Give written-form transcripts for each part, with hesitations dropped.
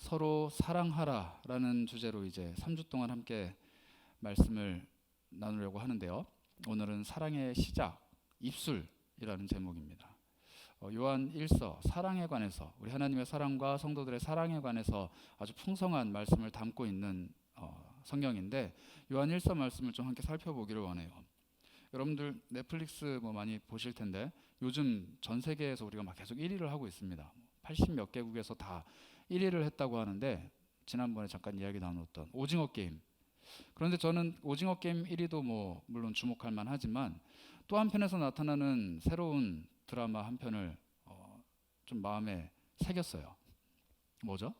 서로 사랑하라라는 주제로 이제 3주 동안 함께 말씀을 나누려고 하는데요. 오늘은 사랑의 시작, 입술이라는 제목입니다. 요한 1서 사랑에 관해서, 우리 하나님의 사랑과 성도들의 사랑에 관해서 아주 풍성한 말씀을 담고 있는 성경인데, 요한 1서 말씀을 좀 함께 살펴보기를 원해요. 여러분들 넷플릭스 많이 보실 텐데, 요즘 전 세계에서 우리가 막 계속 1위를 하고 있습니다. 80 몇 개국에서 다 1위를 했다고 하는데, 지난번에 잠깐 이야기 나눴던 오징어 게임. 그런데 저는 오징어 게임 1위도 물론 주목할 만하지만, 또 한편에서 나타나는 새로운 드라마 한 편을 좀 마음에 새겼어요. 뭐죠?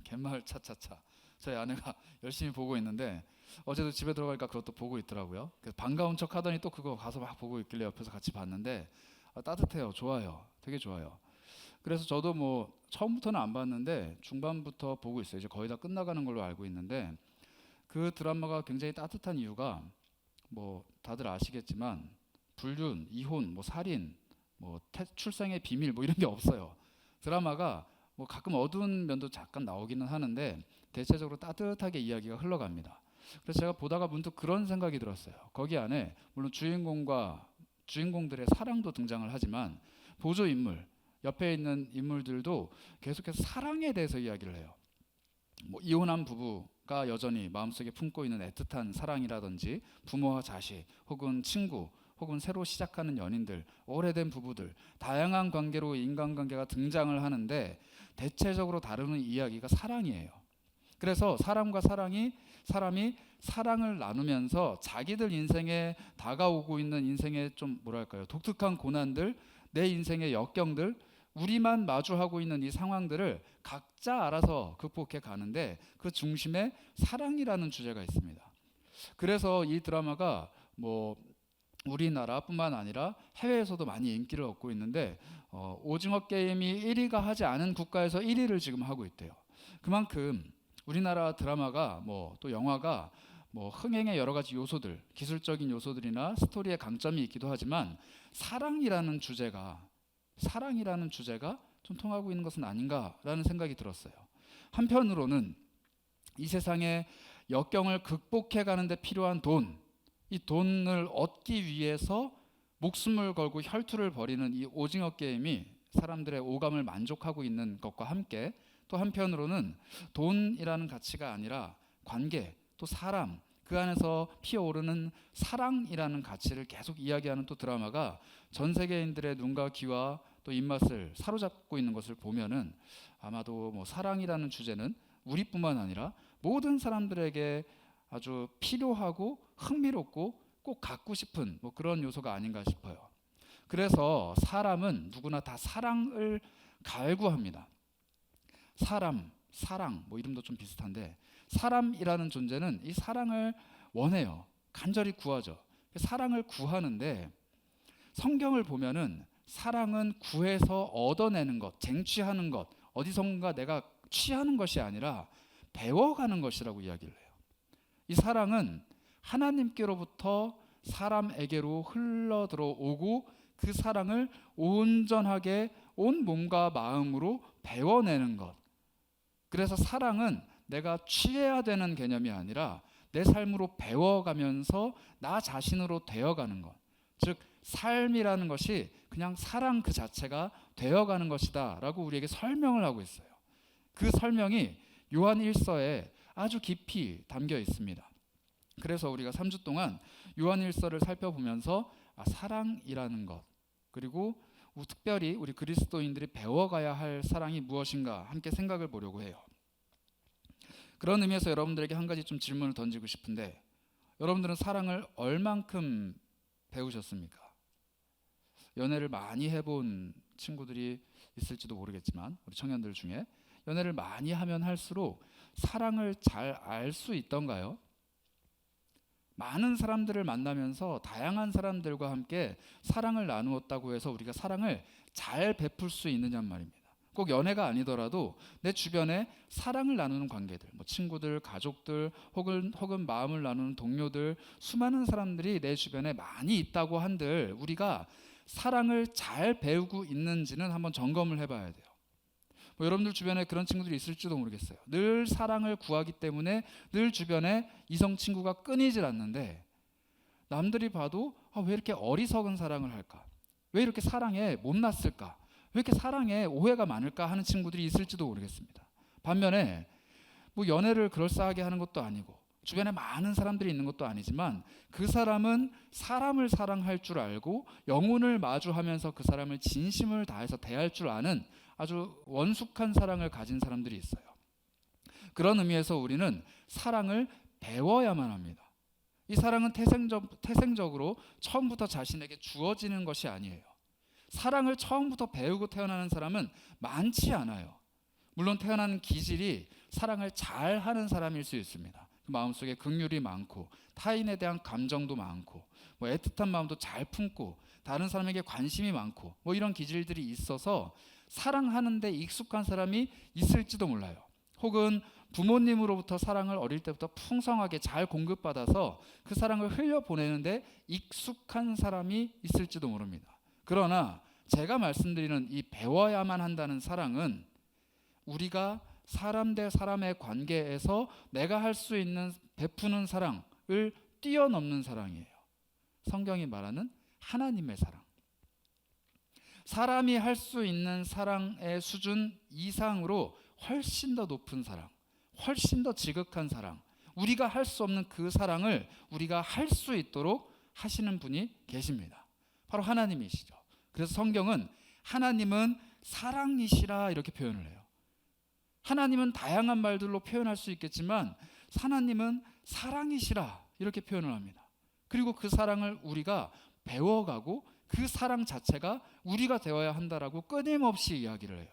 갯마을 차차차. 저희 아내가 열심히 보고 있는데, 어제도 집에 들어가니까 그것도 보고 있더라고요. 그래서 반가운 척 하더니 또 그거 가서 막 보고 있길래 옆에서 같이 봤는데, 따뜻해요. 좋아요. 되게 좋아요. 그래서 저도 처음부터는 안 봤는데 중반부터 보고 있어요. 이제 거의 다 끝나가는 걸로 알고 있는데, 그 드라마가 굉장히 따뜻한 이유가 다들 아시겠지만, 불륜, 이혼, 살인, 출생의 비밀 이런 게 없어요. 드라마가 가끔 어두운 면도 잠깐 나오기는 하는데 대체적으로 따뜻하게 이야기가 흘러갑니다. 그래서 제가 보다가 문득 그런 생각이 들었어요. 거기 안에 물론 주인공과 주인공들의 사랑도 등장을 하지만, 보조 인물, 옆에 있는 인물들도 계속해서 사랑에 대해서 이야기를 해요. 이혼한 부부가 여전히 마음속에 품고 있는 애틋한 사랑이라든지, 부모와 자식, 혹은 친구, 혹은 새로 시작하는 연인들, 오래된 부부들, 다양한 관계로 인간관계가 등장을 하는데 대체적으로 다루는 이야기가 사랑이에요. 그래서 사람과 사람이 사랑을 나누면서 자기들 인생에 다가오고 있는 인생의 좀 독특한 고난들, 내 인생의 역경들, 우리만 마주하고 있는 이 상황들을 각자 알아서 극복해 가는데, 그 중심에 사랑이라는 주제가 있습니다. 그래서 이 드라마가 우리나라뿐만 아니라 해외에서도 많이 인기를 얻고 있는데, 오징어 게임이 1위가 하지 않은 국가에서 1위를 지금 하고 있대요. 그만큼 우리나라 드라마가 또 영화가 흥행의 여러 가지 요소들, 기술적인 요소들이나 스토리의 강점이 있기도 하지만, 사랑이라는 주제가 좀 통하고 있는 것은 아닌가라는 생각이 들었어요. 한편으로는 이 세상의 역경을 극복해 가는데 필요한 이 돈을 얻기 위해서 목숨을 걸고 혈투를 벌이는 이 오징어 게임이 사람들의 오감을 만족하고 있는 것과 함께, 또 한편으로는 돈이라는 가치가 아니라 관계, 또 사람, 그 안에서 피어오르는 사랑이라는 가치를 계속 이야기하는 또 드라마가 전 세계인들의 눈과 귀와 또 입맛을 사로잡고 있는 것을 보면은, 아마도 사랑이라는 주제는 우리뿐만 아니라 모든 사람들에게 아주 필요하고 흥미롭고 꼭 갖고 싶은 그런 요소가 아닌가 싶어요. 그래서 사람은 누구나 다 사랑을 갈구합니다. 사랑, 이름도 좀 비슷한데, 사람이라는 존재는 이 사랑을 원해요. 간절히 구하죠. 사랑을 구하는데, 성경을 보면은 사랑은 구해서 얻어내는 것, 쟁취하는 것, 어디선가 내가 취하는 것이 아니라 배워가는 것이라고 이야기를 해요. 이 사랑은 하나님께로부터 사람에게로 흘러 들어오고, 그 사랑을 온전하게 온 몸과 마음으로 배워내는 것. 그래서 사랑은 내가 취해야 되는 개념이 아니라 내 삶으로 배워가면서 나 자신으로 되어가는 것. 즉 삶이라는 것이 그냥 사랑 그 자체가 되어가는 것이다 라고 우리에게 설명을 하고 있어요. 그 설명이 요한 1서에 아주 깊이 담겨 있습니다. 그래서 우리가 3주 동안 요한 1서를 살펴보면서 사랑이라는 것, 그리고 특별히 우리 그리스도인들이 배워가야 할 사랑이 무엇인가 함께 생각을 보려고 해요. 그런 의미에서 여러분들에게 한 가지 좀 질문을 던지고 싶은데, 여러분들은 사랑을 얼만큼 배우셨습니까? 연애를 많이 해본 친구들이 있을지도 모르겠지만, 우리 청년들 중에 연애를 많이 하면 할수록 사랑을 잘 알 수 있던가요? 많은 사람들을 만나면서 다양한 사람들과 함께 사랑을 나누었다고 해서 우리가 사랑을 잘 베풀 수 있느냐 말입니다. 꼭 연애가 아니더라도 내 주변에 사랑을 나누는 관계들, 친구들, 가족들, 혹은 마음을 나누는 동료들, 수많은 사람들이 내 주변에 많이 있다고 한들, 우리가 사랑을 잘 배우고 있는지는 한번 점검을 해봐야 돼요. 뭐 여러분들 주변에 그런 친구들이 있을지도 모르겠어요. 늘 사랑을 구하기 때문에 늘 주변에 이성 친구가 끊이질 않는데 남들이 봐도 왜 이렇게 어리석은 사랑을 할까? 왜 이렇게 사랑에 못났을까? 왜 이렇게 사랑에 오해가 많을까 하는 친구들이 있을지도 모르겠습니다. 반면에 뭐 연애를 그럴싸하게 하는 것도 아니고 주변에 많은 사람들이 있는 것도 아니지만 그 사람은 사람을 사랑할 줄 알고 영혼을 마주하면서 그 사람을 진심을 다해서 대할 줄 아는 아주 원숙한 사랑을 가진 사람들이 있어요. 그런 의미에서 우리는 사랑을 배워야만 합니다. 이 사랑은 태생적으로 처음부터 자신에게 주어지는 것이 아니에요. 사랑을 처음부터 배우고 태어나는 사람은 많지 않아요. 물론 태어나는 기질이 사랑을 잘하는 사람일 수 있습니다. 그 마음속에 긍휼이 많고 타인에 대한 감정도 많고 뭐 애틋한 마음도 잘 품고 다른 사람에게 관심이 많고 뭐 이런 기질들이 있어서 사랑하는 데 익숙한 사람이 있을지도 몰라요. 혹은 부모님으로부터 사랑을 어릴 때부터 풍성하게 잘 공급받아서 그 사랑을 흘려보내는데 익숙한 사람이 있을지도 모릅니다. 그러나 제가 말씀드리는 이 배워야만 한다는 사랑은 우리가 사람 대 사람의 관계에서 내가 할 수 있는 베푸는 사랑을 뛰어넘는 사랑이에요. 성경이 말하는 하나님의 사랑. 사람이 할 수 있는 사랑의 수준 이상으로 훨씬 더 높은 사랑, 훨씬 더 지극한 사랑, 우리가 할 수 없는 그 사랑을 우리가 할 수 있도록 하시는 분이 계십니다. 바로 하나님이시죠. 그래서 성경은 하나님은 사랑이시라 이렇게 표현을 해요. 하나님은 다양한 말들로 표현할 수 있겠지만 하나님은 사랑이시라 이렇게 표현을 합니다. 그리고 그 사랑을 우리가 배워가고 그 사랑 자체가 우리가 되어야 한다라고 끊임없이 이야기를 해요.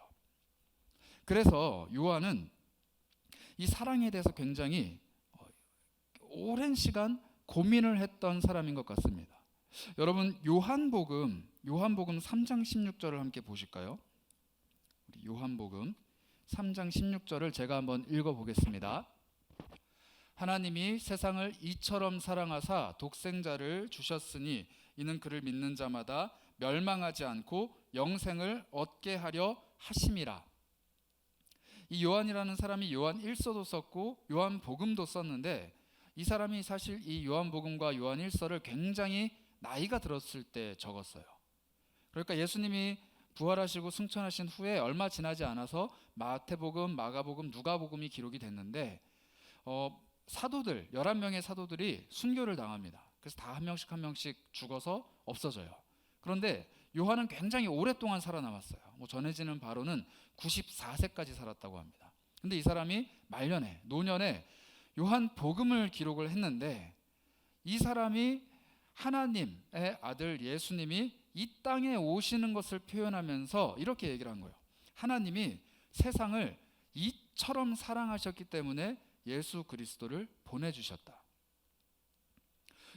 그래서 요한은 이 사랑에 대해서 굉장히 오랜 시간 고민을 했던 사람인 것 같습니다. 여러분 요한복음 3장 16절을 함께 보실까요? 우리 요한복음 3장 16절을 제가 한번 읽어보겠습니다. 하나님이 세상을 이처럼 사랑하사 독생자를 주셨으니 이는 그를 믿는 자마다 멸망하지 않고 영생을 얻게 하려 하심이라. 이 요한이라는 사람이 요한 1서도 썼고 요한 복음도 썼는데 이 사람이 사실 이 요한 복음과 요한 1서를 굉장히 나이가 들었을 때 적었어요. 그러니까 예수님이 부활하시고 승천하신 후에 얼마 지나지 않아서 마태복음, 마가복음, 누가복음이 기록이 됐는데 사도들 11명의 사도들이 순교를 당합니다. 그래서 다 한 명씩 한 명씩 죽어서 없어져요. 그런데 요한은 굉장히 오랫동안 살아남았어요. 뭐 전해지는 바로는 94세까지 살았다고 합니다. 근데 이 사람이 말년에 노년에 요한 복음을 기록을 했는데 이 사람이 하나님의 아들 예수님이 이 땅에 오시는 것을 표현하면서 이렇게 얘기를 한 거예요. 하나님이 세상을 이처럼 사랑하셨기 때문에 예수 그리스도를 보내주셨다.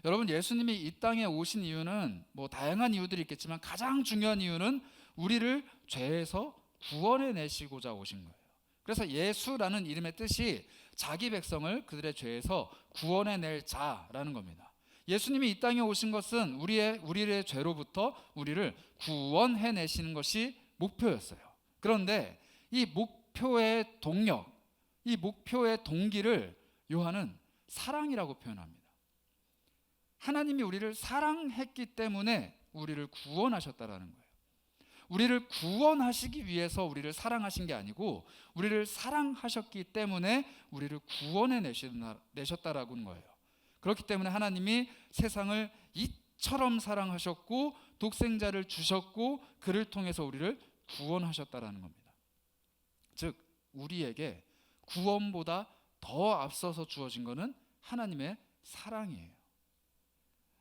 여러분 예수님이 이 땅에 오신 이유는 뭐 다양한 이유들이 있겠지만 가장 중요한 이유는 우리를 죄에서 구원해 내시고자 오신 거예요. 그래서 예수라는 이름의 뜻이 자기 백성을 그들의 죄에서 구원해 낼 자라는 겁니다. 예수님이 이 땅에 오신 것은 우리의 죄로부터 우리를 구원해 내시는 것이 목표였어요. 그런데 이 목표의 동력, 이 목표의 동기를 요한은 사랑이라고 표현합니다. 하나님이 우리를 사랑했기 때문에 우리를 구원하셨다라는 거예요. 우리를 구원하시기 위해서 우리를 사랑하신 게 아니고 우리를 사랑하셨기 때문에 우리를 구원해 내셨다라는 거예요. 그렇기 때문에 하나님이 세상을 이처럼 사랑하셨고 독생자를 주셨고 그를 통해서 우리를 구원하셨다라는 겁니다. 즉 우리에게 구원보다 더 앞서서 주어진 것은 하나님의 사랑이에요.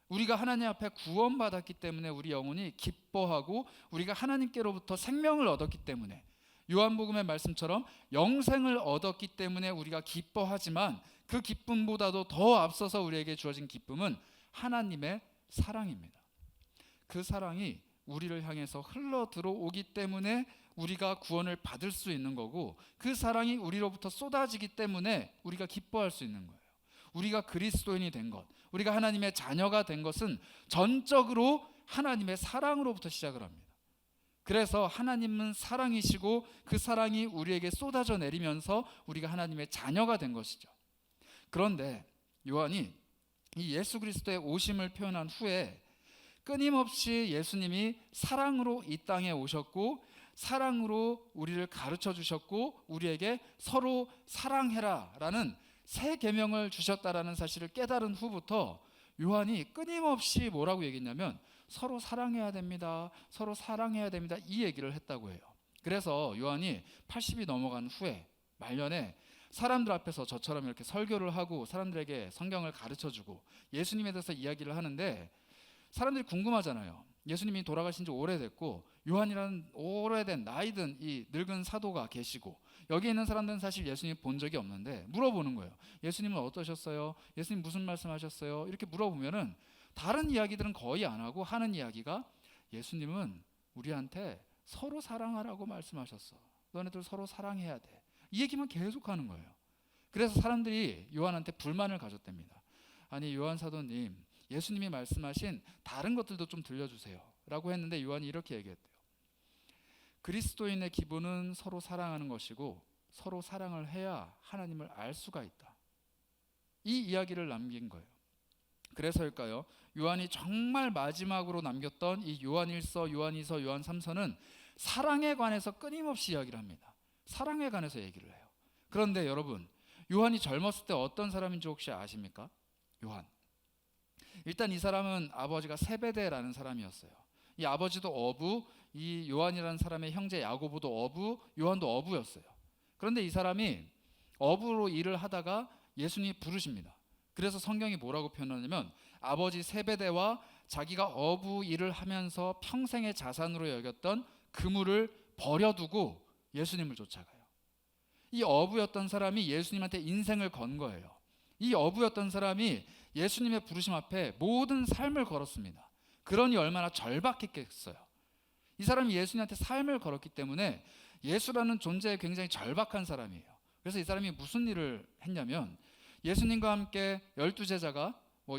우리가 하나님 앞에 구원받았기 때문에 우리 영혼이 기뻐하고 우리가 하나님께로부터 생명을 얻었기 때문에 요한복음의 말씀처럼 영생을 얻었기 때문에 우리가 기뻐하지만 그 기쁨보다도 더 앞서서 우리에게 주어진 기쁨은 하나님의 사랑입니다. 그 사랑이 우리를 향해서 흘러 들어오기 때문에 우리가 구원을 받을 수 있는 거고 그 사랑이 우리로부터 쏟아지기 때문에 우리가 기뻐할 수 있는 거예요. 우리가 그리스도인이 된 것, 우리가 하나님의 자녀가 된 것은 전적으로 하나님의 사랑으로부터 시작을 합니다. 그래서 하나님은 사랑이시고 그 사랑이 우리에게 쏟아져 내리면서 우리가 하나님의 자녀가 된 것이죠. 그런데 요한이 이 예수 그리스도의 오심을 표현한 후에 끊임없이 예수님이 사랑으로 이 땅에 오셨고 사랑으로 우리를 가르쳐 주셨고 우리에게 서로 사랑해라 라는 새 계명을 주셨다라는 사실을 깨달은 후부터 요한이 끊임없이 뭐라고 얘기했냐면 서로 사랑해야 됩니다. 서로 사랑해야 됩니다. 이 얘기를 했다고 해요. 그래서 요한이 80이 넘어간 후에 말년에 사람들 앞에서 저처럼 이렇게 설교를 하고 사람들에게 성경을 가르쳐주고 예수님에 대해서 이야기를 하는데 사람들이 궁금하잖아요. 예수님이 돌아가신 지 오래됐고 요한이라는 오래된 나이든 이 늙은 사도가 계시고 여기 있는 사람들은 사실 예수님 본 적이 없는데 물어보는 거예요. 예수님은 어떠셨어요? 예수님 무슨 말씀하셨어요? 이렇게 물어보면은 다른 이야기들은 거의 안 하고 하는 이야기가 예수님은 우리한테 서로 사랑하라고 말씀하셨어. 너네들 서로 사랑해야 돼. 이 얘기만 계속 하는 거예요. 그래서 사람들이 요한한테 불만을 가졌답니다. 아니 요한 사도님 예수님이 말씀하신 다른 것들도 좀 들려주세요 라고 했는데 요한이 이렇게 얘기했대요. 그리스도인의 기본은 서로 사랑하는 것이고 서로 사랑을 해야 하나님을 알 수가 있다. 이 이야기를 남긴 거예요. 그래서일까요? 요한이 정말 마지막으로 남겼던 이 요한 1서, 요한 2서, 요한 3서는 사랑에 관해서 끊임없이 이야기를 합니다. 사랑에 관해서 얘기를 해요. 그런데 여러분 요한이 젊었을 때 어떤 사람인지 혹시 아십니까? 요한 일단 이 사람은 아버지가 세베대라는 사람이었어요. 이 아버지도 어부, 이 요한이라는 사람의 형제 야고보도 어부, 요한도 어부였어요. 그런데 이 사람이 어부로 일을 하다가 예수님이 부르십니다. 그래서 성경이 뭐라고 표현하냐면 아버지 세베대와 자기가 어부 일을 하면서 평생의 자산으로 여겼던 그물을 버려두고 예수님을 쫓아가요. 이 어부였던 사람이 예수님한테 인생을 건 거예요. 이 어부였던 사람이 예수님의 부르심 앞에 모든 삶을 걸었습니다. 그러니 얼마나 절박했겠어요. 이 사람이 예수님한테 삶을 걸었기 때문에 예수라는 존재에 굉장히 절박한 사람이에요. 그래서 이 사람이 무슨 일을 했냐면 예수님과 함께 12제자가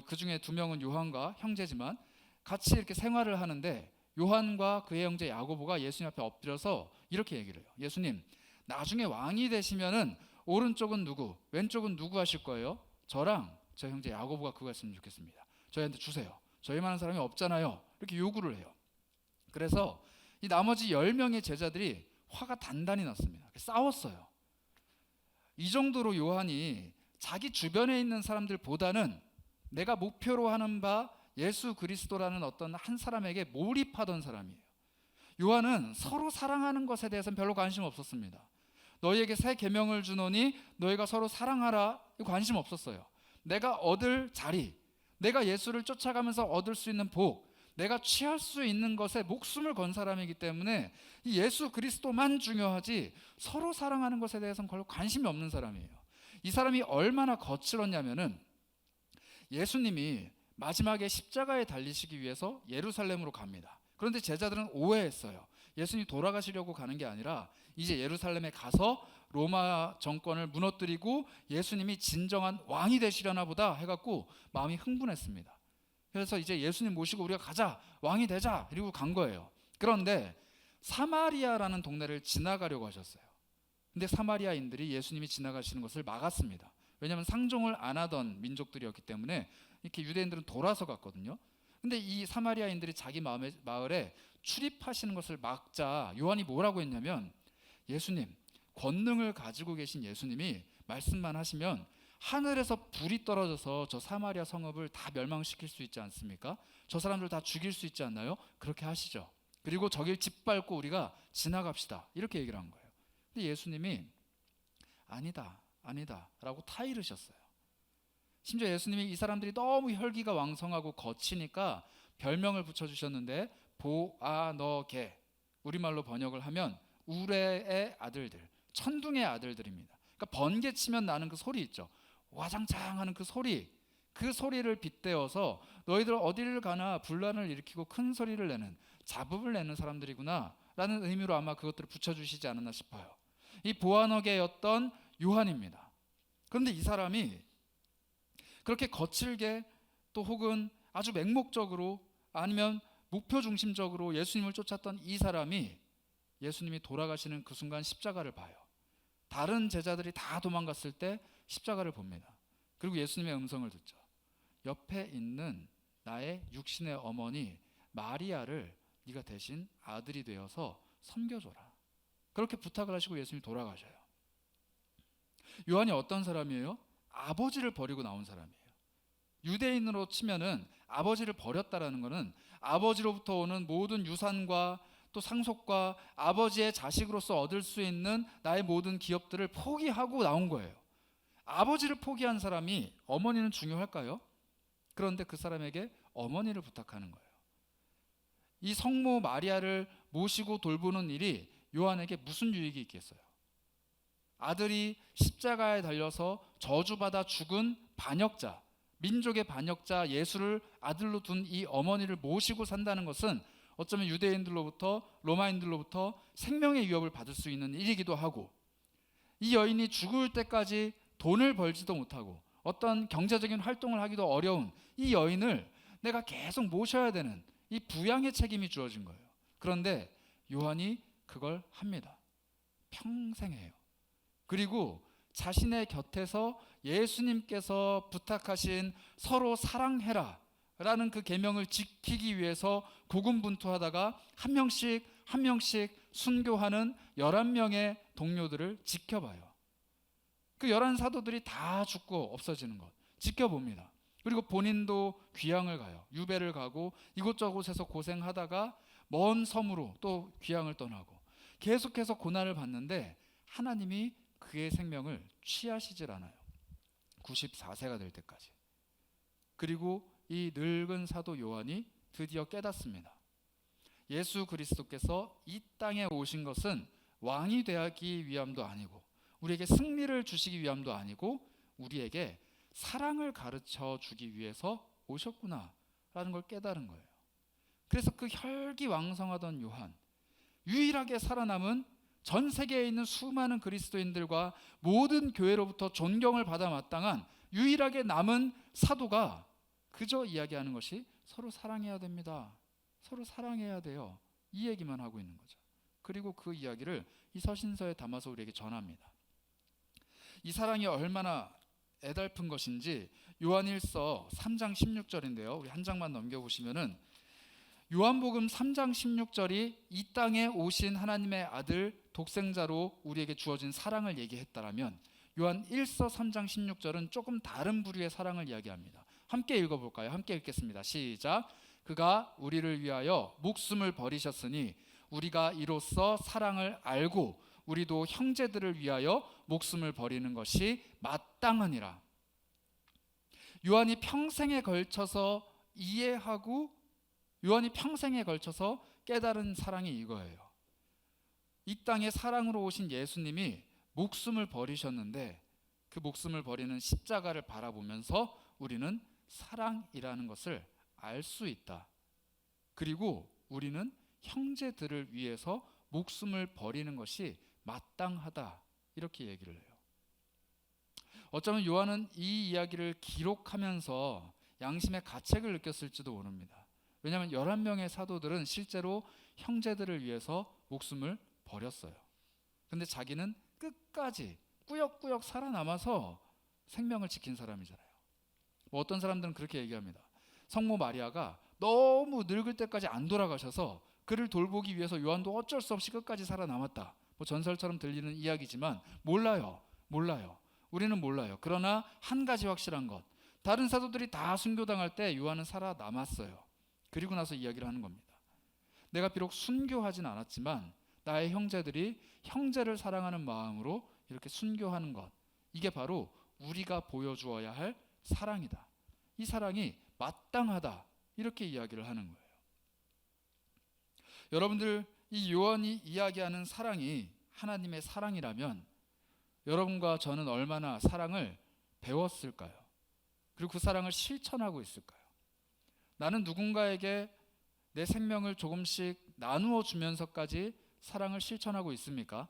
그 중에 2명은 요한과 형제지만 같이 이렇게 생활을 하는데 요한과 그의 형제 야고보가 예수님 앞에 엎드려서 이렇게 얘기를 해요. 예수님 나중에 왕이 되시면은 오른쪽은 누구 왼쪽은 누구 하실 거예요? 저랑 저 형제 야고보가 그거 했으면 좋겠습니다. 저희한테 주세요. 저희만한 사람이 없잖아요. 이렇게 요구를 해요. 그래서 이 나머지 10명의 제자들이 화가 단단히 났습니다. 싸웠어요. 이 정도로 요한이 자기 주변에 있는 사람들보다는 내가 목표로 하는 바 예수 그리스도라는 어떤 한 사람에게 몰입하던 사람이에요. 요한은 서로 사랑하는 것에 대해서는 별로 관심 없었습니다. 너희에게 새 계명을 주노니 너희가 서로 사랑하라 관심 없었어요. 내가 얻을 자리, 내가 예수를 쫓아가면서 얻을 수 있는 복, 내가 취할 수 있는 것에 목숨을 건 사람이기 때문에 이 예수 그리스도만 중요하지 서로 사랑하는 것에 대해서는 별로 관심이 없는 사람이에요. 이 사람이 얼마나 거칠었냐면은 예수님이 마지막에 십자가에 달리시기 위해서 예루살렘으로 갑니다. 그런데 제자들은 오해했어요. 예수님이 돌아가시려고 가는 게 아니라 이제 예루살렘에 가서 로마 정권을 무너뜨리고 예수님이 진정한 왕이 되시려나 보다 해갖고 마음이 흥분했습니다. 그래서 이제 예수님 모시고 우리가 가자, 왕이 되자 이러고 간 거예요. 그런데 사마리아라는 동네를 지나가려고 하셨어요. 근데 사마리아인들이 예수님이 지나가시는 것을 막았습니다. 왜냐하면 상종을 안 하던 민족들이었기 때문에 이렇게 유대인들은 돌아서 갔거든요. 근데 이 사마리아인들이 자기 마을에 출입하시는 것을 막자 요한이 뭐라고 했냐면 예수님, 권능을 가지고 계신 예수님이 말씀만 하시면 하늘에서 불이 떨어져서 저 사마리아 성읍을 다 멸망시킬 수 있지 않습니까? 저 사람들 다 죽일 수 있지 않나요? 그렇게 하시죠. 그리고 저길 짓밟고 우리가 지나갑시다. 이렇게 얘기를 한 거예요. 근데 예수님이 아니다 라고 타이르셨어요. 심지어 예수님이 이 사람들이 너무 혈기가 왕성하고 거치니까 별명을 붙여주셨는데 보아너게, 우리말로 번역을 하면 우레의 아들들, 천둥의 아들들입니다. 그러니까 번개 치면 나는 그 소리 있죠. 와장창 하는 그 소리를 빗대어서 너희들 어디를 가나 분란을 일으키고 큰 소리를 내는, 자부를 내는 사람들이구나 라는 의미로 아마 그것들을 붙여주시지 않았나 싶어요. 이 보아너게였던 요한입니다. 그런데 이 사람이 그렇게 거칠게 또 혹은 아주 맹목적으로 아니면 목표 중심적으로 예수님을 쫓았던 이 사람이 예수님이 돌아가시는 그 순간 십자가를 봐요. 다른 제자들이 다 도망갔을 때 십자가를 봅니다. 그리고 예수님의 음성을 듣죠. 옆에 있는 나의 육신의 어머니 마리아를 네가 대신 아들이 되어서 섬겨줘라. 그렇게 부탁을 하시고 예수님이 돌아가셔요. 요한이 어떤 사람이에요? 아버지를 버리고 나온 사람이에요. 유대인으로 치면은 아버지를 버렸다라는 것은 아버지로부터 오는 모든 유산과 또 상속과 아버지의 자식으로서 얻을 수 있는 나의 모든 기업들을 포기하고 나온 거예요. 아버지를 포기한 사람이 어머니는 중요할까요? 그런데 그 사람에게 어머니를 부탁하는 거예요. 이 성모 마리아를 모시고 돌보는 일이 요한에게 무슨 유익이 있겠어요? 아들이 십자가에 달려서 저주받아 죽은 반역자, 민족의 반역자 예수를 아들로 둔 이 어머니를 모시고 산다는 것은 어쩌면 유대인들로부터 로마인들로부터 생명의 위협을 받을 수 있는 일이기도 하고, 이 여인이 죽을 때까지 돈을 벌지도 못하고 어떤 경제적인 활동을 하기도 어려운 이 여인을 내가 계속 모셔야 되는 이 부양의 책임이 주어진 거예요. 그런데 요한이 그걸 합니다. 평생 해요. 그리고 자신의 곁에서 예수님께서 부탁하신 서로 사랑해라 라는 그 계명을 지키기 위해서 고군분투하다가 한 명씩 순교하는 11명의 동료들을 지켜봐요. 그 11사도들이 다 죽고 없어지는 것 지켜봅니다. 그리고 본인도 귀향을 가요. 유배를 가고 이곳저곳에서 고생하다가 먼 섬으로 또 귀향을 떠나고 계속해서 고난을 받는데 하나님이 그의 생명을 취하시질 않아요. 94세가 될 때까지. 그리고 이 늙은 사도 요한이 드디어 깨닫습니다. 예수 그리스도께서 이 땅에 오신 것은 왕이 되기 위함도 아니고 우리에게 승리를 주시기 위함도 아니고 우리에게 사랑을 가르쳐 주기 위해서 오셨구나라는 걸 깨달은 거예요. 그래서 그 혈기왕성하던 요한, 유일하게 살아남은 전 세계에 있는 수많은 그리스도인들과 모든 교회로부터 존경을 받아 마땅한 유일하게 남은 사도가 그저 이야기하는 것이 서로 사랑해야 됩니다. 서로 사랑해야 돼요. 이 얘기만 하고 있는 거죠. 그리고 그 이야기를 이 서신서에 담아서 우리에게 전합니다. 이 사랑이 얼마나 애달픈 것인지 요한일서 3장 16절인데요. 우리 한 장만 넘겨보시면은 요한복음 3장 16절이 이 땅에 오신 하나님의 아들 독생자로 우리에게 주어진 사랑을 얘기했다라면 요한 1서 3장 16절은 조금 다른 부류의 사랑을 이야기합니다. 함께 읽어볼까요? 함께 읽겠습니다. 시작. 그가 우리를 위하여 목숨을 버리셨으니 우리가 이로써 사랑을 알고 우리도 형제들을 위하여 목숨을 버리는 것이 마땅하니라. 요한이 평생에 걸쳐서 이해하고 요한이 평생에 걸쳐서 깨달은 사랑이 이거예요. 이 땅에 사랑으로 오신 예수님이 목숨을 버리셨는데 그 목숨을 버리는 십자가를 바라보면서 우리는 사랑이라는 것을 알 수 있다. 그리고 우리는 형제들을 위해서 목숨을 버리는 것이 마땅하다. 이렇게 얘기를 해요. 어쩌면 요한은 이 이야기를 기록하면서 양심의 가책을 느꼈을지도 모릅니다. 왜냐하면 11명의 사도들은 실제로 형제들을 위해서 목숨을 버렸어요. 근데 자기는 끝까지 꾸역꾸역 살아남아서 생명을 지킨 사람이잖아요. 뭐 어떤 사람들은 그렇게 얘기합니다. 성모 마리아가 너무 늙을 때까지 안 돌아가셔서 그를 돌보기 위해서 요한도 어쩔 수 없이 끝까지 살아남았다. 뭐 전설처럼 들리는 이야기지만 몰라요. 우리는 몰라요. 그러나 한 가지 확실한 것, 다른 사도들이 다 순교당할 때 요한은 살아남았어요. 그리고 나서 이야기를 하는 겁니다. 내가 비록 순교하진 않았지만 나의 형제들이 형제를 사랑하는 마음으로 이렇게 순교하는 것, 이게 바로 우리가 보여주어야 할 사랑이다. 이 사랑이 마땅하다. 이렇게 이야기를 하는 거예요. 여러분들, 이 요한이 이야기하는 사랑이 하나님의 사랑이라면 여러분과 저는 얼마나 사랑을 배웠을까요? 그리고 그 사랑을 실천하고 있을까요? 나는 누군가에게 내 생명을 조금씩 나누어 주면서까지 사랑을 실천하고 있습니까?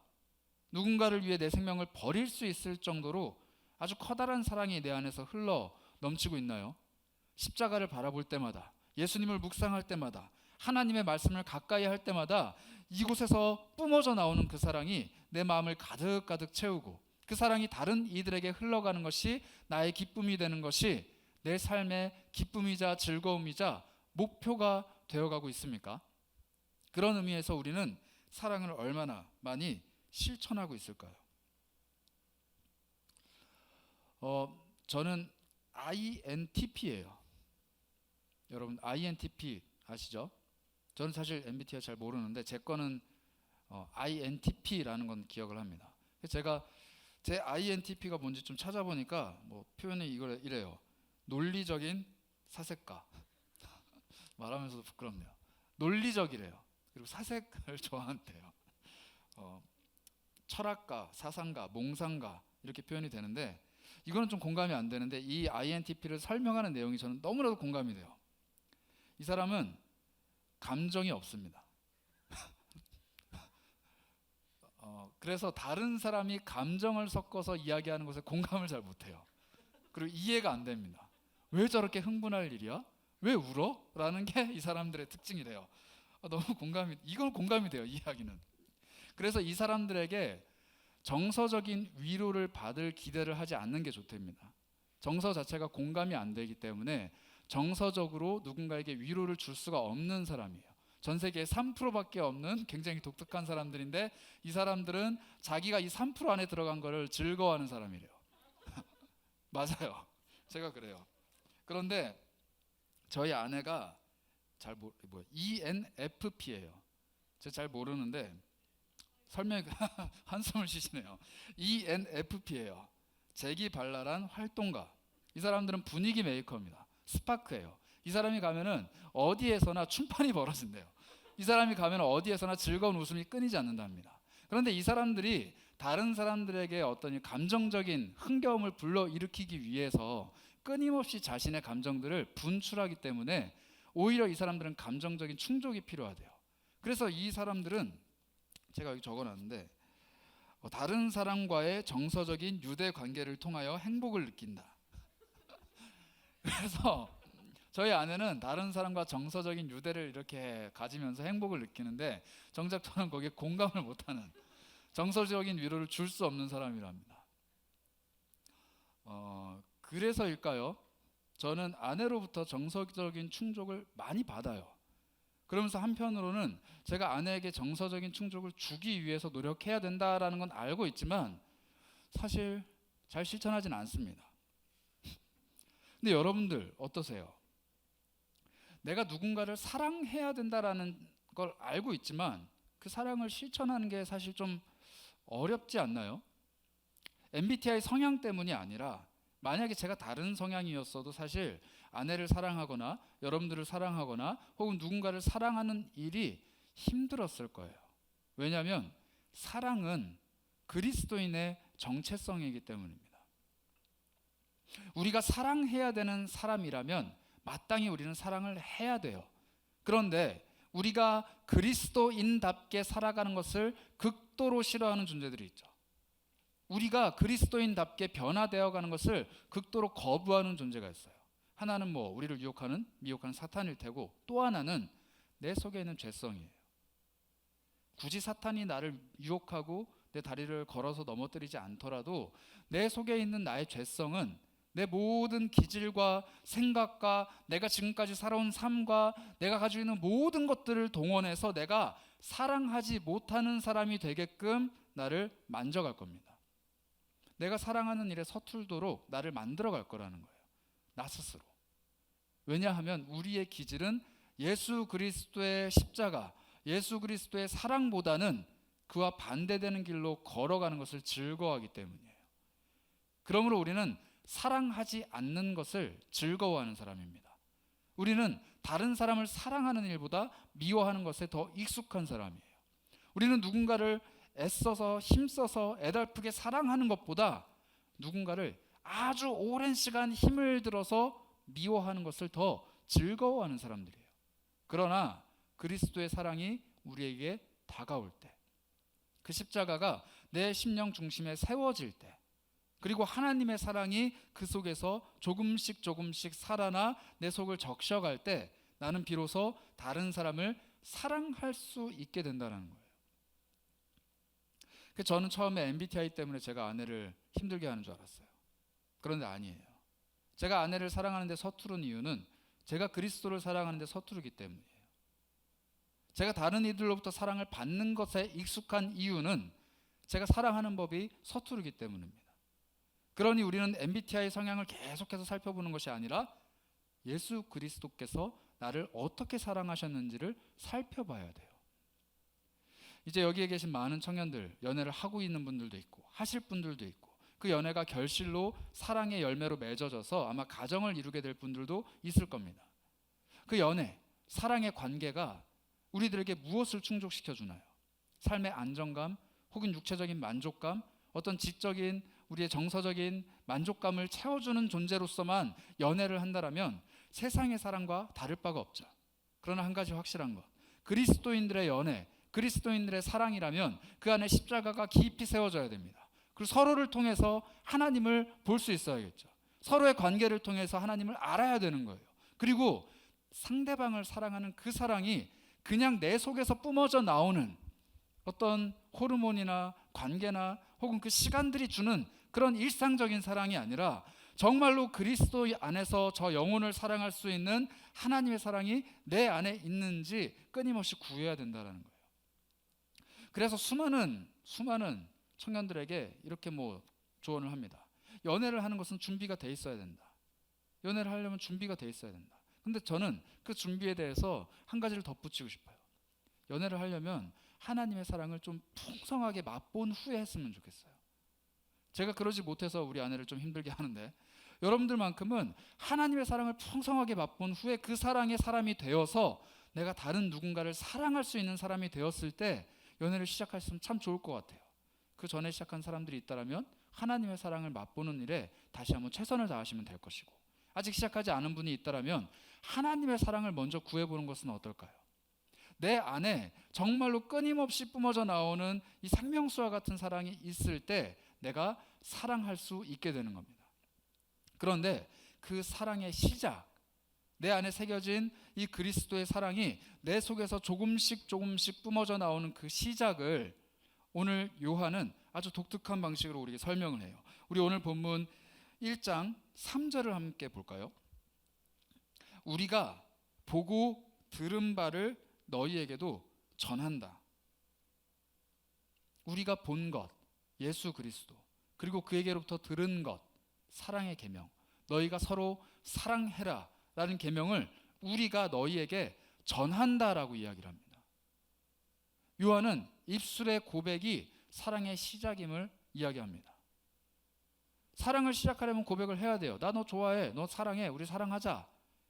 누군가를 위해 내 생명을 버릴 수 있을 정도로 아주 커다란 사랑이 내 안에서 흘러 넘치고 있나요? 십자가를 바라볼 때마다, 예수님을 묵상할 때마다 하나님의 말씀을 가까이 할 때마다 이곳에서 뿜어져 나오는 그 사랑이 내 마음을 가득가득 채우고 그 사랑이 다른 이들에게 흘러가는 것이 나의 기쁨이 되는 것이 내 삶의 기쁨이자 즐거움이자 목표가 되어가고 있습니까? 그런 의미에서 우리는 사랑을 얼마나 많이 실천하고 있을까요? 저는 INTP예요. 여러분 INTP 아시죠? 저는 사실 MBTI 잘 모르는데 제 거는 INTP라는 건 기억을 합니다. 제가 제 INTP가 뭔지 좀 찾아보니까 뭐 표현이 이래요. 논리적인 사색가. 말하면서도 부끄럽네요. 논리적이래요. 그리고 사색을 좋아한대요. 철학가, 사상가, 몽상가 이렇게 표현이 되는데 이거는 좀 공감이 안 되는데 이 INTP를 설명하는 내용이 저는 너무나도 공감이 돼요. 이 사람은 감정이 없습니다. 그래서 다른 사람이 감정을 섞어서 이야기하는 것에 공감을 잘 못해요. 그리고 이해가 안 됩니다. 왜 저렇게 흥분할 일이야? 왜 울어? 라는 게 이 사람들의 특징이래요. 너무 이건 공감이 돼요, 이 이야기는. 그래서 이 사람들에게 정서적인 위로를 받을 기대를 하지 않는 게 좋답니다. 정서 자체가 공감이 안 되기 때문에 정서적으로 누군가에게 위로를 줄 수가 없는 사람이에요. 전 세계에 3%밖에 없는 굉장히 독특한 사람들인데 이 사람들은 자기가 이 3% 안에 들어간 거를 즐거워하는 사람이래요. 맞아요. 제가 그래요. 그런데 저희 아내가 ENFP예요. 제가 잘 모르는데 설명이 한숨을 쉬시네요. ENFP예요. 재기발랄한 활동가. 이 사람들은 분위기 메이커입니다. 스파크예요. 이 사람이 가면은 어디에서나 춤판이 벌어진대요. 이 사람이 가면 어디에서나 즐거운 웃음이 끊이지 않는답니다. 그런데 이 사람들이 다른 사람들에게 어떤 감정적인 흥겨움을 불러일으키기 위해서 끊임없이 자신의 감정들을 분출하기 때문에 오히려 이 사람들은 감정적인 충족이 필요하대요. 그래서 이 사람들은 제가 여기 적어놨는데 다른 사람과의 정서적인 유대 관계를 통하여 행복을 느낀다. 그래서 저희 아내는 다른 사람과 정서적인 유대를 이렇게 가지면서 행복을 느끼는데 정작 저는 거기에 공감을 못하는 정서적인 위로를 줄 수 없는 사람이랍니다. 그래서일까요? 저는 아내로부터 정서적인 충족을 많이 받아요. 그러면서 한편으로는 제가 아내에게 정서적인 충족을 주기 위해서 노력해야 된다라는 건 알고 있지만 사실 잘 실천하진 않습니다. 근데 여러분들 어떠세요? 내가 누군가를 사랑해야 된다라는 걸 알고 있지만 그 사랑을 실천하는 게 사실 좀 어렵지 않나요? MBTI 성향 때문이 아니라 만약에 제가 다른 성향이었어도 사실 아내를 사랑하거나 여러분들을 사랑하거나 혹은 누군가를 사랑하는 일이 힘들었을 거예요. 왜냐하면 사랑은 그리스도인의 정체성이기 때문입니다. 우리가 사랑해야 되는 사람이라면 마땅히 우리는 사랑을 해야 돼요. 그런데 우리가 그리스도인답게 살아가는 것을 극도로 싫어하는 존재들이 있죠. 우리가 그리스도인답게 변화되어 가는 것을 극도로 거부하는 존재가 있어요. 하나는 우리를 미혹하는 사탄일 테고 또 하나는 내 속에 있는 죄성이에요. 굳이 사탄이 나를 유혹하고 내 다리를 걸어서 넘어뜨리지 않더라도 내 속에 있는 나의 죄성은 내 모든 기질과 생각과 내가 지금까지 살아온 삶과 내가 가지고 있는 모든 것들을 동원해서 내가 사랑하지 못하는 사람이 되게끔 나를 만져갈 겁니다. 내가 사랑하는 일에 서툴도록 나를 만들어 갈 거라는 거예요. 나 스스로. 왜냐하면 우리의 기질은 예수 그리스도의 십자가, 예수 그리스도의 사랑보다는 그와 반대되는 길로 걸어가는 것을 즐거워하기 때문이에요. 그러므로 우리는 사랑하지 않는 것을 즐거워하는 사람입니다. 우리는 다른 사람을 사랑하는 일보다 미워하는 것에 더 익숙한 사람이에요. 우리는 누군가를 애써서 힘써서 애달프게 사랑하는 것보다 누군가를 아주 오랜 시간 힘을 들어서 미워하는 것을 더 즐거워하는 사람들이에요. 그러나 그리스도의 사랑이 우리에게 다가올 때, 그 십자가가 내 심령 중심에 세워질 때, 그리고 하나님의 사랑이 그 속에서 조금씩 살아나 내 속을 적셔갈 때 나는 비로소 다른 사람을 사랑할 수 있게 된다는 거예요. 저는 처음에 MBTI 때문에 제가 아내를 힘들게 하는 줄 알았어요. 그런데 아니에요. 제가 아내를 사랑하는데 서투른 이유는 제가 그리스도를 사랑하는데 서투르기 때문이에요. 제가 다른 이들로부터 사랑을 받는 것에 익숙한 이유는 제가 사랑하는 법이 서투르기 때문입니다. 그러니 우리는 MBTI 성향을 계속해서 살펴보는 것이 아니라 예수 그리스도께서 나를 어떻게 사랑하셨는지를 살펴봐야 돼요. 이제 여기에 계신 많은 청년들, 연애를 하고 있는 분들도 있고 하실 분들도 있고 그 연애가 결실로 사랑의 열매로 맺어져서 아마 가정을 이루게 될 분들도 있을 겁니다. 그 연애, 사랑의 관계가 우리들에게 무엇을 충족시켜 주나요? 삶의 안정감 혹은 육체적인 만족감, 어떤 지적인 우리의 정서적인 만족감을 채워주는 존재로서만 연애를 한다면 세상의 사랑과 다를 바가 없죠. 그러나 한 가지 확실한 것, 그리스도인들의 연애, 그리스도인들의 사랑이라면 그 안에 십자가가 깊이 세워져야 됩니다. 그리고 서로를 통해서 하나님을 볼 수 있어야겠죠. 서로의 관계를 통해서 하나님을 알아야 되는 거예요. 그리고 상대방을 사랑하는 그 사랑이 그냥 내 속에서 뿜어져 나오는 어떤 호르몬이나 관계나 혹은 그 시간들이 주는 그런 일상적인 사랑이 아니라 정말로 그리스도 안에서 저 영혼을 사랑할 수 있는 하나님의 사랑이 내 안에 있는지 끊임없이 구해야 된다는 거예요. 그래서 수많은 청년들에게 이렇게 조언을 합니다. 연애를 하는 것은 준비가 돼 있어야 된다. 연애를 하려면 준비가 돼 있어야 된다. 근데 저는 그 준비에 대해서 한 가지를 덧붙이고 싶어요. 연애를 하려면 하나님의 사랑을 좀 풍성하게 맛본 후에 했으면 좋겠어요. 제가 그러지 못해서 우리 아내를 좀 힘들게 하는데 여러분들만큼은 하나님의 사랑을 풍성하게 맛본 후에 그 사랑의 사람이 되어서 내가 다른 누군가를 사랑할 수 있는 사람이 되었을 때 연애를 시작하시면 참 좋을 것 같아요. 그 전에 시작한 사람들이 있다면 하나님의 사랑을 맛보는 일에 다시 한번 최선을 다하시면 될 것이고, 아직 시작하지 않은 분이 있다면 하나님의 사랑을 먼저 구해보는 것은 어떨까요? 내 안에 정말로 끊임없이 뿜어져 나오는 이 생명수와 같은 사랑이 있을 때 내가 사랑할 수 있게 되는 겁니다. 그런데 그 사랑의 시작, 내 안에 새겨진 이 그리스도의 사랑이 내 속에서 조금씩 뿜어져 나오는 그 시작을 오늘 요한은 아주 독특한 방식으로 우리에게 설명을 해요. 우리 오늘 본문 1장 3절을 함께 볼까요? 우리가 보고 들은 바를 너희에게도 전한다. 우리가 본 것, 예수 그리스도, 그리고 그에게로부터 들은 것, 사랑의 계명, 너희가 서로 사랑해라 라는 계명을 우리가 너희에게 전한다라고 이야기를 합니다. 요한은 입술의 고백이 사랑의 시작임을 이야기합니다. 사랑을 시작하려면 고백을 해야 돼요. 나 너 좋아해, 너 사랑해, 우리 사랑하자.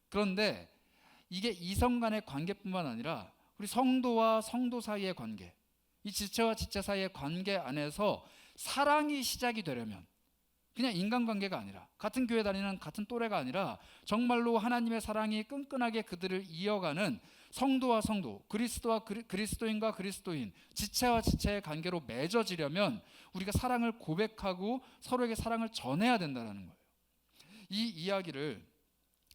그런데 이게 이성 간의 관계뿐만 아니라 우리 성도와 성도 사이의 관계, 이 지체와 지체 사이의 관계 안에서 사랑이 시작이 되려면 그냥 인간관계가 아니라 같은 교회 다니는 같은 또래가 아니라 정말로 하나님의 사랑이 끈끈하게 그들을 이어가는 성도와 성도, 그리스도와 그리스도인과 그리스도인, 지체와 지체의 관계로 맺어지려면 우리가 사랑을 고백하고 서로에게 사랑을 전해야 된다는 거예요. 이 이야기를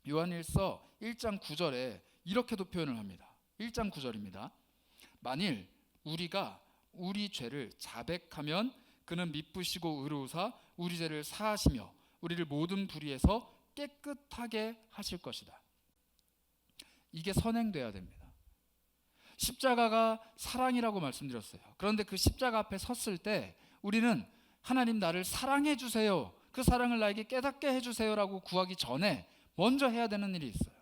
요한일서 1장 9절에 이렇게도 표현을 합니다. 1장 9절입니다. 만일 우리가 우리 죄를 자백하면 그는 미쁘시고 의로우사 우리 죄를 사하시며 우리를 모든 불의에서 깨끗하게 하실 것이다. 이게 선행돼야 됩니다. 십자가가 사랑이라고 말씀드렸어요. 그런데 그 십자가 앞에 섰을 때 우리는 하나님 나를 사랑해 주세요, 그 사랑을 나에게 깨닫게 해주세요라고 구하기 전에 먼저 해야 되는 일이 있어요.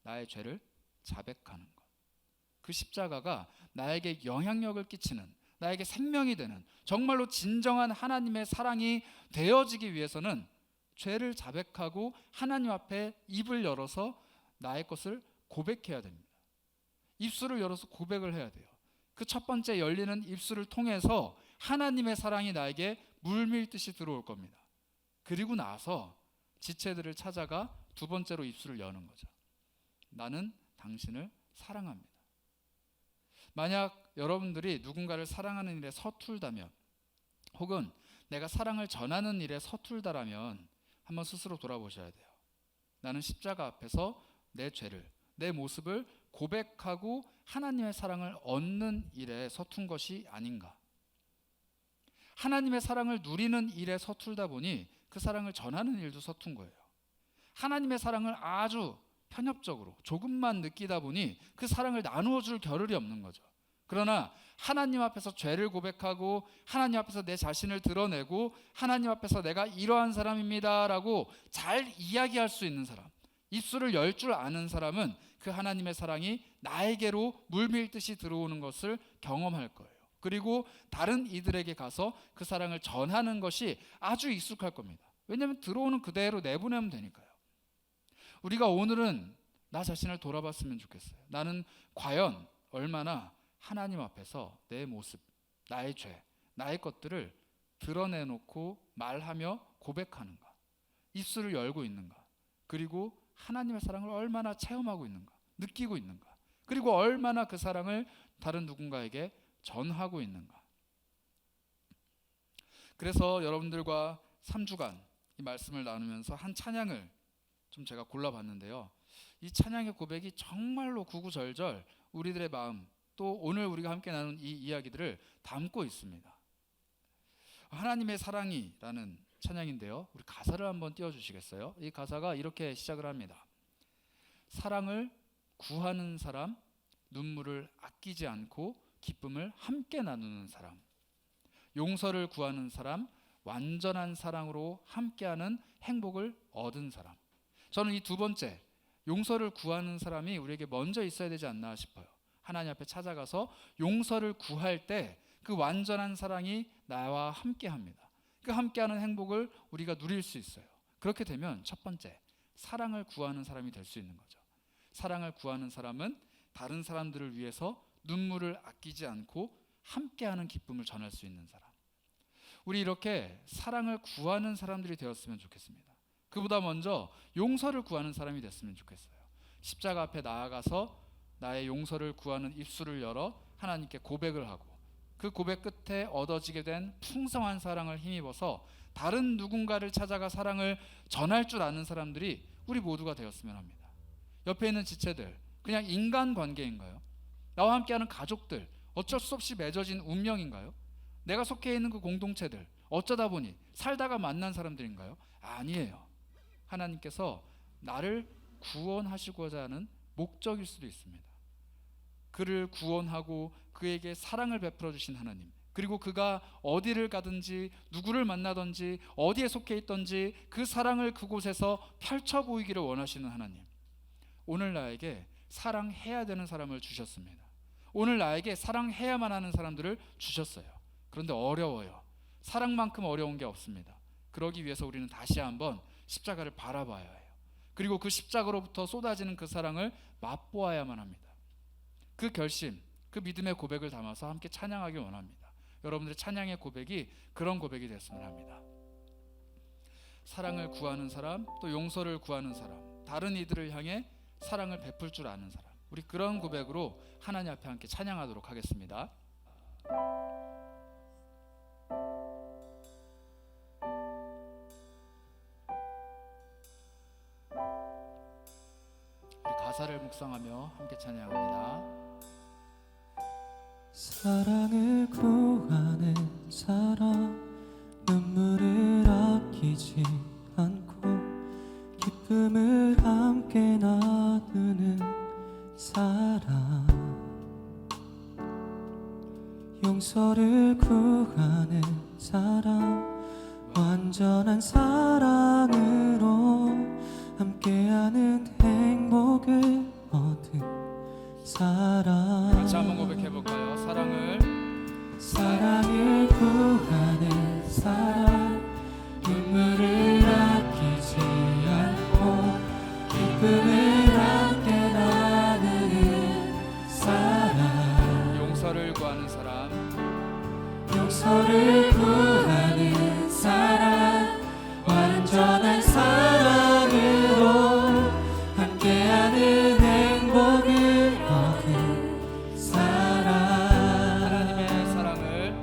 나의 죄를 자백하는 것. 그 십자가가 나에게 영향력을 끼치는, 나에게 생명이 되는 정말로 진정한 하나님의 사랑이 되어지기 위해서는 죄를 자백하고 하나님 앞에 입을 열어서 나의 것을 고백해야 됩니다. 입술을 열어서 고백을 해야 돼요. 그 첫 번째 열리는 입술을 통해서 하나님의 사랑이 나에게 물밀듯이 들어올 겁니다. 그리고 나서 지체들을 찾아가 두 번째로 입술을 여는 거죠. 나는 당신을 사랑합니다. 만약 여러분들이 누군가를 사랑하는 일에 서툴다면, 혹은 내가 사랑을 전하는 일에 서툴다라면 한번 스스로 돌아보셔야 돼요. 나는 십자가 앞에서 내 죄를, 내 모습을 고백하고 하나님의 사랑을 얻는 일에 서툰 것이 아닌가. 하나님의 사랑을 누리는 일에 서툴다 보니 그 사랑을 전하는 일도 서툰 거예요. 하나님의 사랑을 아주 편협적으로 조금만 느끼다 보니 그 사랑을 나누어 줄 겨를이 없는 거죠. 그러나 하나님 앞에서 죄를 고백하고 하나님 앞에서 내 자신을 드러내고 하나님 앞에서 내가 이러한 사람입니다 라고 잘 이야기할 수 있는 사람, 입술을 열 줄 아는 사람은 그 하나님의 사랑이 나에게로 물밀듯이 들어오는 것을 경험할 거예요. 그리고 다른 이들에게 가서 그 사랑을 전하는 것이 아주 익숙할 겁니다. 왜냐하면 들어오는 그대로 내보내면 되니까요. 우리가 오늘은 나 자신을 돌아봤으면 좋겠어요. 나는 과연 얼마나 하나님 앞에서 내 모습, 나의 죄, 나의 것들을 드러내놓고 말하며 고백하는가, 입술을 열고 있는가, 그리고 하나님의 사랑을 얼마나 체험하고 있는가, 느끼고 있는가, 그리고 얼마나 그 사랑을 다른 누군가에게 전하고 있는가. 그래서 여러분들과 3주간 이 말씀을 나누면서 한 찬양을 좀 제가 골라봤는데요. 이 찬양의 고백이 정말로 구구절절 우리들의 마음, 또 오늘 우리가 함께 나눈 이 이야기들을 담고 있습니다. 하나님의 사랑이라는 찬양인데요. 우리 가사를 한번 띄워주시겠어요? 이 가사가 이렇게 시작을 합니다. 사랑을 구하는 사람, 눈물을 아끼지 않고 기쁨을 함께 나누는 사람, 용서를 구하는 사람, 완전한 사랑으로 함께하는 행복을 얻은 사람. 저는 이 두 번째, 용서를 구하는 사람이 우리에게 먼저 있어야 되지 않나 싶어요. 하나님 앞에 찾아가서 용서를 구할 때 그 완전한 사랑이 나와 함께합니다. 그 함께하는 행복을 우리가 누릴 수 있어요. 그렇게 되면 첫 번째, 사랑을 구하는 사람이 될 수 있는 거죠. 사랑을 구하는 사람은 다른 사람들을 위해서 눈물을 아끼지 않고 함께하는 기쁨을 전할 수 있는 사람. 우리 이렇게 사랑을 구하는 사람들이 되었으면 좋겠습니다. 그보다 먼저 용서를 구하는 사람이 됐으면 좋겠어요. 십자가 앞에 나아가서 나의 용서를 구하는 입술을 열어 하나님께 고백을 하고 그 고백 끝에 얻어지게 된 풍성한 사랑을 힘입어서 다른 누군가를 찾아가 사랑을 전할 줄 아는 사람들이 우리 모두가 되었으면 합니다. 옆에 있는 지체들, 그냥 인간관계인가요? 나와 함께하는 가족들, 어쩔 수 없이 맺어진 운명인가요? 내가 속해 있는 그 공동체들, 어쩌다 보니 살다가 만난 사람들인가요? 아니에요. 하나님께서 나를 구원하시고자 하는 목적일 수도 있습니다. 그를 구원하고 그에게 사랑을 베풀어 주신 하나님, 그리고 그가 어디를 가든지 누구를 만나든지 어디에 속해 있든지 그 사랑을 그곳에서 펼쳐 보이기를 원하시는 하나님, 오늘 나에게 사랑해야 되는 사람을 주셨습니다. 오늘 나에게 사랑해야만 하는 사람들을 주셨어요. 그런데 어려워요. 사랑만큼 어려운 게 없습니다. 그러기 위해서 우리는 다시 한번 십자가를 바라봐야 해요. 그리고 그 십자가로부터 쏟아지는 그 사랑을 맛보아야만 합니다. 그 결심, 그 믿음의 고백을 담아서 함께 찬양하기 원합니다. 여러분들의 찬양의 고백이 그런 고백이 됐으면 합니다. 사랑을 구하는 사람, 또 용서를 구하는 사람, 다른 이들을 향해 사랑을 베풀 줄 아는 사람, 우리 그런 고백으로 하나님 앞에 함께 찬양하도록 하겠습니다. 우리 가사를 묵상하며 함께 찬양합니다. 사랑을 구하는 사람, 눈물을 아끼지 않고 기쁨을 함께 나누는 사람, 용서를 구하는 사람, 완전한 사랑으로 함께하는 행복을 얻은 사랑. 같이 한번 고백해볼까요? 사랑을 구하는 사람, 눈물을 아끼지 않고 기쁨을 함께 나누는 사람, 용서를 구하는 사람, 용서를 구하는 사람, 완전한 사랑으로 함께하는 행복을 얻은 사람. 하나님의 사랑을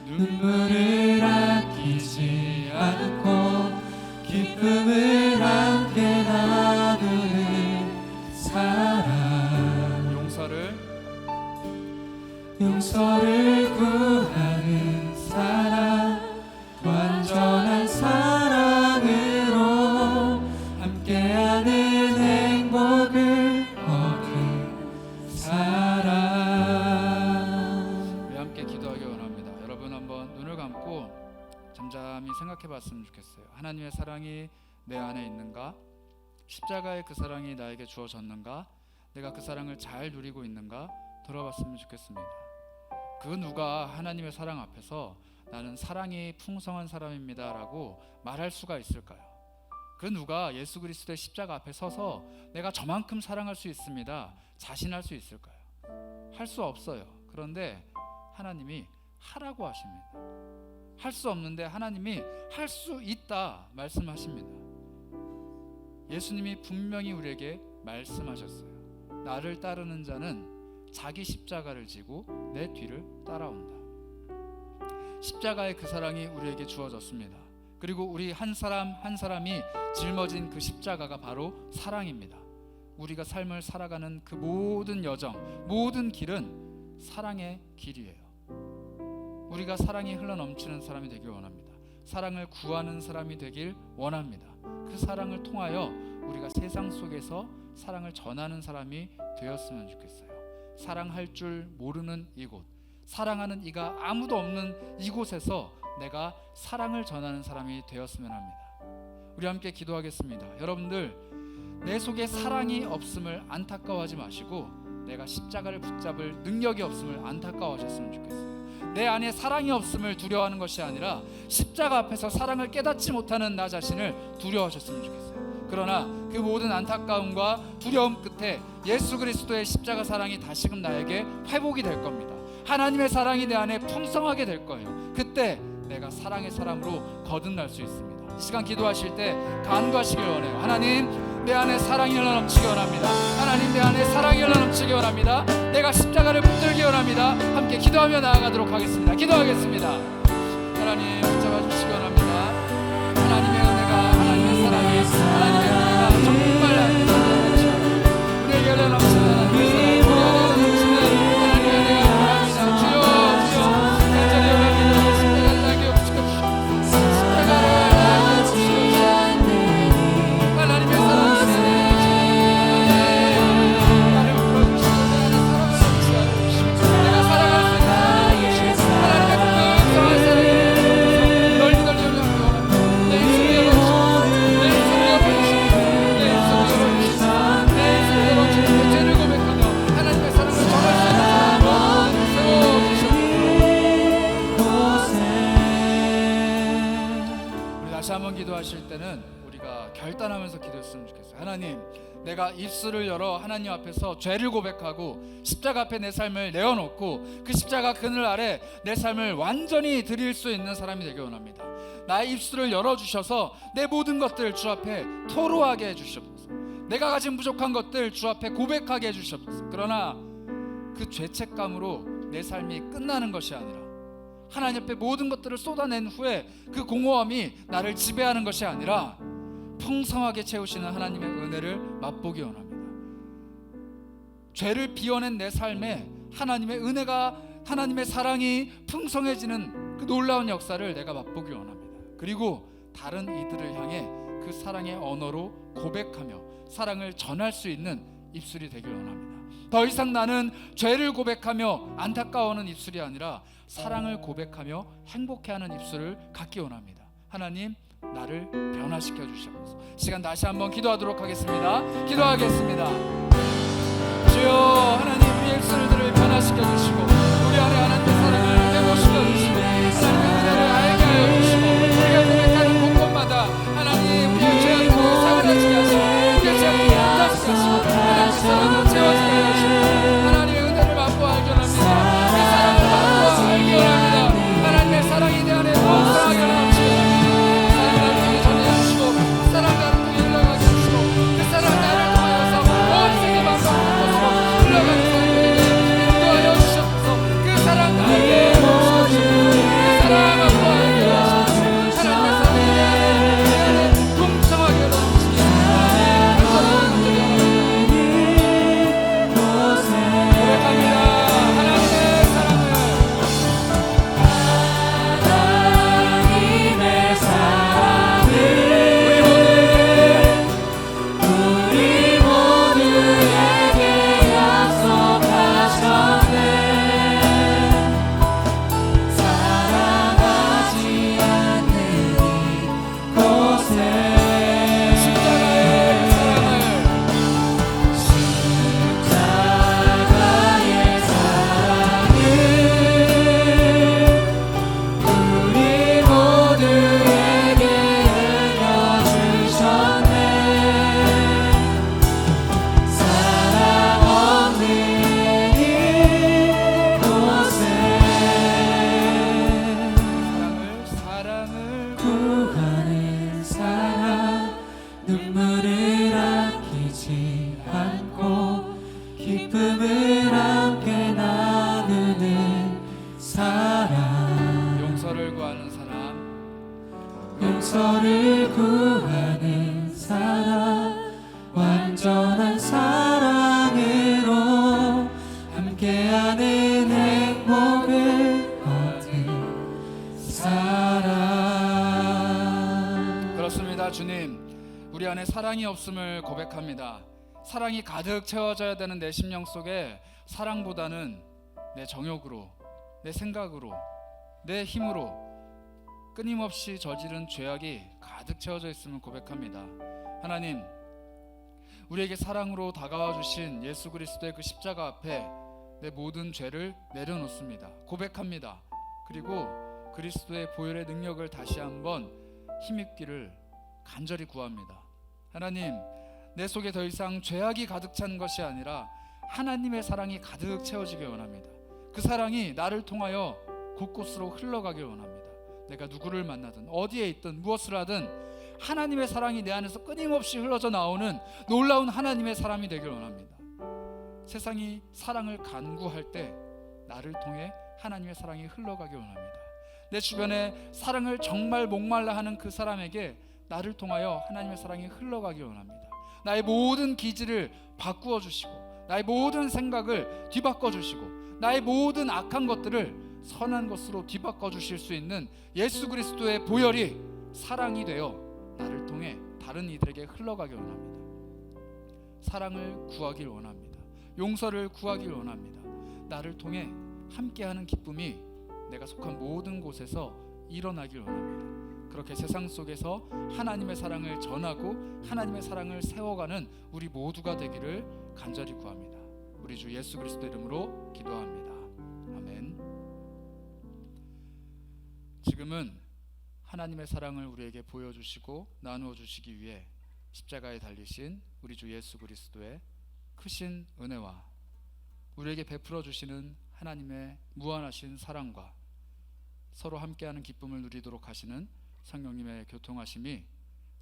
눈물을 아끼지 않고 기쁨을 함께 나누는 사랑 용서를 구하는 사랑 완전한 사랑으로 함께하는 행복을 얻은 사랑. 우리 함께 기도하기 원합니다. 여러분 한번 눈을 감고 잠잠히 생각해 봤으면 좋겠어요. 하나님의 사랑이 내 안에 있는가? 십자가의 그 사랑이 나에게 주어졌는가? 내가 그 사랑을 잘 누리고 있는가? 돌아봤으면 좋겠습니다. 그 누가 하나님의 사랑 앞에서 나는 사랑이 풍성한 사람입니다 라고 말할 수가 있을까요? 그 누가 예수 그리스도의 십자가 앞에 서서 내가 저만큼 사랑할 수 있습니다 자신할 수 있을까요? 할 수 없어요. 그런데 하나님이 하라고 하십니다. 할 수 없는데 하나님이 할 수 있다 말씀하십니다. 예수님이 분명히 우리에게 말씀하셨어요. 나를 따르는 자는 자기 십자가를 지고 내 뒤를 따라온다. 십자가의 그 사랑이 우리에게 주어졌습니다. 그리고 우리 한 사람 한 사람이 짊어진 그 십자가가 바로 사랑입니다. 우리가 삶을 살아가는 그 모든 여정, 모든 길은 사랑의 길이에요. 우리가 사랑이 흘러넘치는 사람이 되길 원합니다. 사랑을 구하는 사람이 되길 원합니다. 그 사랑을 통하여 우리가 세상 속에서 사랑을 전하는 사람이 되었으면 좋겠어요. 사랑할 줄 모르는 이곳, 사랑하는 이가 아무도 없는 이곳에서 내가 사랑을 전하는 사람이 되었으면 합니다. 우리 함께 기도하겠습니다. 여러분들, 내 속에 사랑이 없음을 안타까워하지 마시고 내가 십자가를 붙잡을 능력이 없음을 안타까워하셨으면 좋겠어요. 내 안에 사랑이 없음을 두려워하는 것이 아니라 십자가 앞에서 사랑을 깨닫지 못하는 나 자신을 두려워하셨으면 좋겠어요. 그러나 그 모든 안타까움과 두려움 끝에 예수 그리스도의 십자가 사랑이 다시금 나에게 회복이 될 겁니다. 하나님의 사랑이 내 안에 풍성하게 될 거예요. 그때 내가 사랑의 사람으로 거듭날 수 있습니다. 이 시간 기도하실 때 간구하시길 원해요. 하나님, 내 안에 사랑이 흘러넘치기 원합니다. 하나님, 내 안에 사랑이 흘러넘치기 원합니다. 내가 십자가를 붙들기 원합니다. 함께 기도하며 나아가도록 하겠습니다. 기도하겠습니다. 하나님, 붙잡아주시기 원합니다. 하나님의 은혜가, 하나님의 사랑이, 하나님의 은혜가 정말 우리에게 흘러넘치는 하나님의 사랑, 우리 안에 흘러넘치는 하나님의 은혜가 바랍니다. 주여, 주여, 간절히 원합니다. 십자가를 나에게 주십시오. 십자가를 나에게 주십시오. 하나님의 사랑이 나를 풀어주시고 내 안에 사랑을 넘치게 하여 주십시오. 내가 살아갈 수 있는 하나님의 풍성한 사랑이 널리 널리 흘러넘치고 내 입술을 열어주시고 내 입술을 열어주시고 내 입술을 열어주시고 내 입술을 열어주시고 내 죄를 고백하며 하나님의 사랑을 전할 수 있는 사람으로 세워주시옵소서. 우리 다시 한번 기도하실 때는 우리가 결단하면서 기도했으면 좋겠어요. 하나님, 내가 입술을 열어 하나님 앞에서 죄를 고백하고 십자가 앞에 내 삶을 내어놓고 그 십자가 그늘 아래 내 삶을 완전히 드릴 수 있는 사람이 되길 원합니다. 나의 입술을 열어주셔서 내 모든 것들 주 앞에 토로하게 해주시옵소서. 내가 가진 부족한 것들 주 앞에 고백하게 해주시옵소서. 그러나 그 죄책감으로 내 삶이 끝나는 것이 아니라 하나님 앞에 모든 것들을 쏟아낸 후에 그 공허함이 나를 지배하는 것이 아니라 풍성하게 채우시는 하나님의 은혜를 맛보기 원합니다. 죄를 비워낸 내 삶에 하나님의 은혜가, 하나님의 사랑이 풍성해지는 그 놀라운 역사를 내가 맛보기 원합니다. 그리고 다른 이들을 향해 그 사랑의 언어로 고백하며 사랑을 전할 수 있는 입술이 되길 원합니다. 더 이상 나는 죄를 고백하며 안타까워하는 입술이 아니라 사랑을 고백하며 행복해하는 입술을 갖기 원합니다. 하나님, 나를 변화시켜 주시옵소서. 시간 다시 한번 기도하도록 하겠습니다. 기도하겠습니다. 주여, 하나님, 우리의 입술들을 변화시켜 주시고 우리 안에 하나님의 사랑을 회복시켜 주시고 하나님의 은혜를 알게 하여 주시고 우리가 고백하는 곳곳마다 하나님 우리의 죄악을 사그라지게 하시고 우리의 죄악을 깨끗하시게 하시고 하나님의 사랑으로 채워지게 하시고 하나님의 은혜를 맛보아 알게 원합니다. 그 사랑을 맛보아 알게 원합니다. 하나님의 사랑이 내 안에 풍성하게 넘치게 사랑 나를 통해 흘러가게 해주시고 그 사랑 나를 통하여서 온 세계 만방으로 흘러가는 사람들에게 인도하여 주시옵소서. 용서를 구하는 사랑 완전한 사랑으로 함께하는 행복을 얻은 사랑. 그렇습니다. 주님, 우리 안에 사랑이 없음을 고백합니다. 사랑이 가득 채워져야 되는 내 심령 속에 사랑보다는 내 정욕으로, 내 생각으로, 내 힘으로 끊임없이 저지른 죄악이 가득 채워져 있음을 고백합니다. 하나님, 우리에게 사랑으로 다가와 주신 예수 그리스도의 그 십자가 앞에 내 모든 죄를 내려놓습니다. 고백합니다. 그리고 그리스도의 보혈의 능력을 다시 한번 힘입기를 간절히 구합니다. 하나님, 내 속에 더 이상 죄악이 가득 찬 것이 아니라 하나님의 사랑이 가득 채워지길 원합니다. 그 사랑이 나를 통하여 곳곳으로 흘러가길 원합니다. 내가 누구를 만나든 어디에 있든 무엇을 하든 하나님의 사랑이 내 안에서 끊임없이 흘러져 나오는 놀라운 하나님의 사람이 되길 원합니다. 세상이 사랑을 간구할 때 나를 통해 하나님의 사랑이 흘러가길 원합니다. 내 주변에 사랑을 정말 목말라 하는 그 사람에게 나를 통하여 하나님의 사랑이 흘러가길 원합니다. 나의 모든 기질을 바꾸어 주시고 나의 모든 생각을 뒤바꿔 주시고 나의 모든 악한 것들을 선한 것으로 뒤바꿔 주실 수 있는 예수 그리스도의 보혈이 사랑이 되어 나를 통해 다른 이들에게 흘러가길 원합니다. 사랑을 구하길 원합니다. 용서를 구하길 원합니다. 나를 통해 함께하는 기쁨이 내가 속한 모든 곳에서 일어나길 원합니다. 그렇게 세상 속에서 하나님의 사랑을 전하고 하나님의 사랑을 세워가는 우리 모두가 되기를 간절히 구합니다. 우리 주 예수 그리스도 이름으로 기도합니다. 아멘. 지금은 하나님의 사랑을 우리에게 보여주시고 나누어 주시기 위해 십자가에 달리신 우리 주 예수 그리스도의 크신 은혜와 우리에게 베풀어 주시는 하나님의 무한하신 사랑과 서로 함께하는 기쁨을 누리도록 하시는 성령님의 교통하심이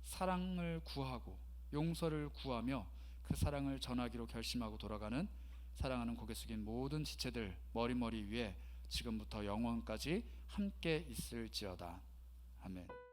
사랑을 구하고 용서를 구하며 그 사랑을 전하기로 결심하고 돌아가는 사랑하는 고개 숙인 모든 지체들 머리머리 위에 지금부터 영원까지 함께 있을지어다. 아멘.